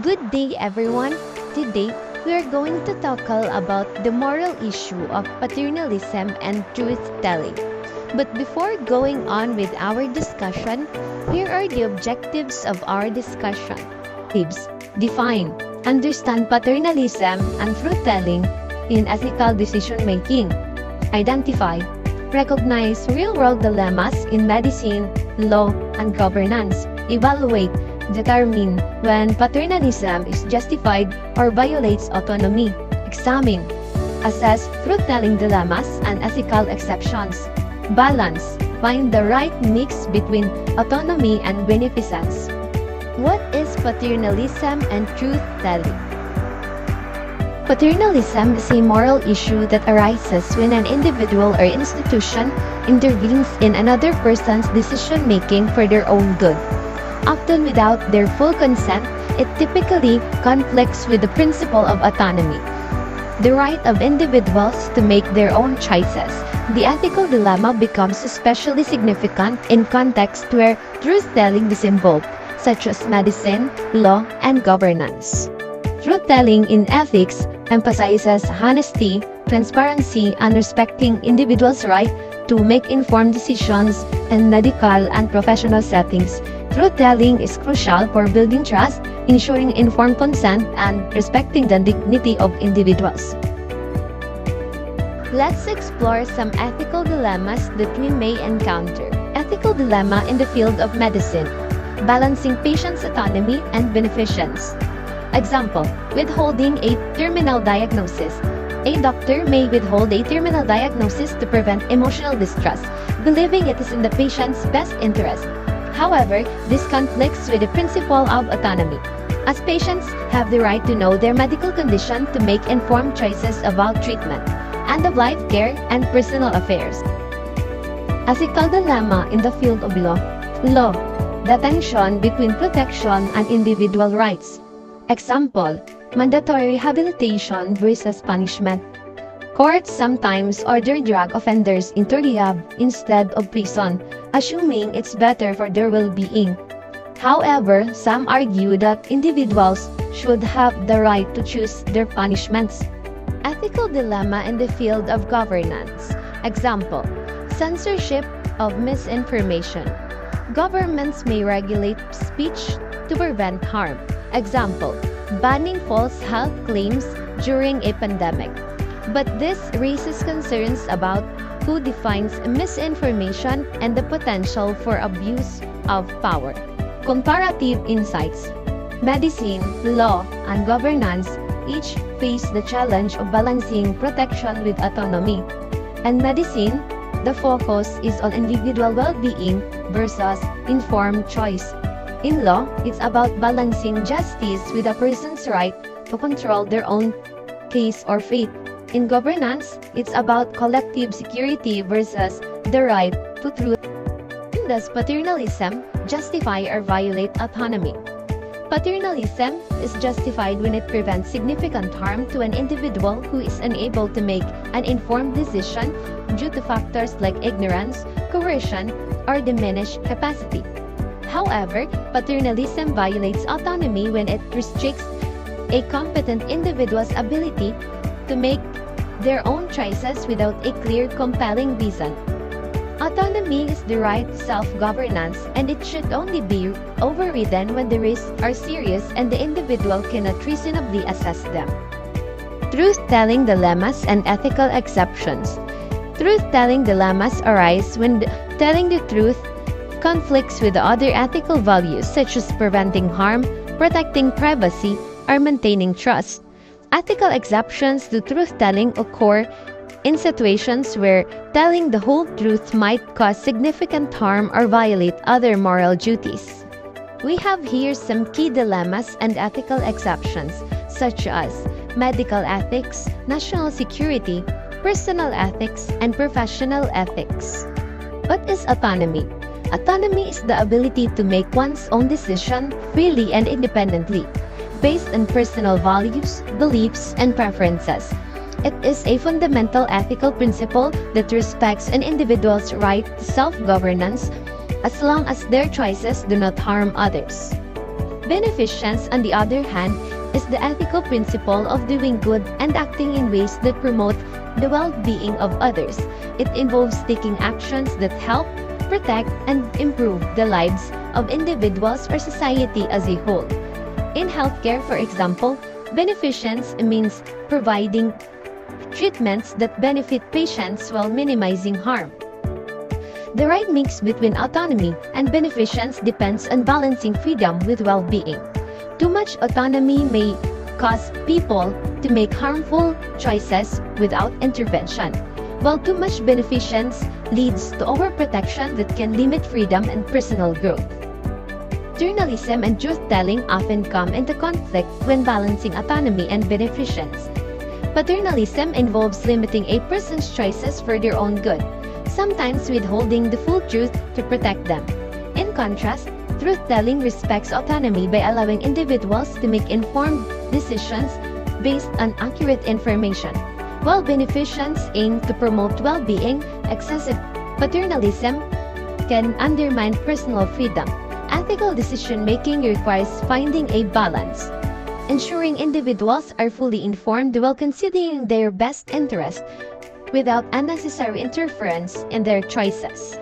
Good day everyone! Today, we are going to tackle about the moral issue of paternalism and truth-telling. But before going on with our discussion, here are the objectives of our discussion. Tips: define, understand paternalism and truth-telling in ethical decision-making. Identify, recognize real-world dilemmas in medicine, law, and governance. Evaluate, determine when paternalism is justified or violates autonomy. Examine, assess truth-telling dilemmas and ethical exceptions. Balance, find the right mix between autonomy and beneficence. What is paternalism and truth-telling? Paternalism is a moral issue that arises when an individual or institution intervenes in another person's decision-making for their own good. Often without their full consent, it typically conflicts with the principle of autonomy, the right of individuals to make their own choices. The ethical dilemma becomes especially significant in contexts where truth-telling is involved, such as medicine, law, and governance. Truth-telling in ethics emphasizes honesty, transparency, and respecting individuals' right to make informed decisions in medical and professional settings. Truth-telling is crucial for building trust, ensuring informed consent, and respecting the dignity of individuals. Let's explore some ethical dilemmas that we may encounter. Ethical dilemma in the field of medicine: balancing patient's autonomy and beneficence. Example, withholding a terminal diagnosis. A doctor may withhold a terminal diagnosis to prevent emotional distress, believing it is in the patient's best interest. However, this conflicts with the principle of autonomy, as patients have the right to know their medical condition to make informed choices about treatment, end-of-life care, and personal affairs. Ethical dilemma in the field of law. Law, the tension between protection and individual rights. Example, mandatory rehabilitation versus punishment. Courts sometimes order drug offenders into rehab instead of prison, assuming it's better for their well-being. However, some argue that individuals should have the right to choose their punishments. Ethical dilemma in the field of governance. Example, censorship of misinformation. Governments may regulate speech to prevent harm. Example, banning false health claims during a pandemic. But this raises concerns about who defines misinformation and the potential for abuse of power. Comparative insights. Medicine, law, and governance each face the challenge of balancing protection with autonomy. In medicine, the focus is on individual well-being versus informed choice. In law, it's about balancing justice with a person's right to control their own case or fate. In governance, it's about collective security versus the right to truth. Does paternalism justify or violate autonomy? Paternalism is justified when it prevents significant harm to an individual who is unable to make an informed decision due to factors like ignorance, coercion, or diminished capacity. However, paternalism violates autonomy when it restricts a competent individual's ability to make their own choices without a clear, compelling reason. Autonomy is the right to self-governance, and it should only be overridden when the risks are serious and the individual cannot reasonably assess them. Truth-telling dilemmas and ethical exceptions. Truth-telling dilemmas arise when telling the truth conflicts with other ethical values such as preventing harm, protecting privacy, or maintaining trust. Ethical exceptions to truth-telling occur in situations where telling the whole truth might cause significant harm or violate other moral duties. We have here some key dilemmas and ethical exceptions, such as medical ethics, national security, personal ethics, and professional ethics. What is autonomy? Autonomy is the ability to make one's own decision freely and independently, based on personal values, beliefs, and preferences. It is a fundamental ethical principle that respects an individual's right to self-governance as long as their choices do not harm others. Beneficence, on the other hand, is the ethical principle of doing good and acting in ways that promote the well-being of others. It involves taking actions that help, protect, and improve the lives of individuals or society as a whole. In healthcare, for example, beneficence means providing treatments that benefit patients while minimizing harm. The right mix between autonomy and beneficence depends on balancing freedom with well-being. Too much autonomy may cause people to make harmful choices without intervention, while too much beneficence leads to overprotection that can limit freedom and personal growth. Paternalism and truth-telling often come into conflict when balancing autonomy and beneficence. Paternalism involves limiting a person's choices for their own good, sometimes withholding the full truth to protect them. In contrast, truth-telling respects autonomy by allowing individuals to make informed decisions based on accurate information. While beneficence aim to promote well-being, excessive paternalism can undermine personal freedom. Ethical decision-making requires finding a balance, ensuring individuals are fully informed while considering their best interest without unnecessary interference in their choices.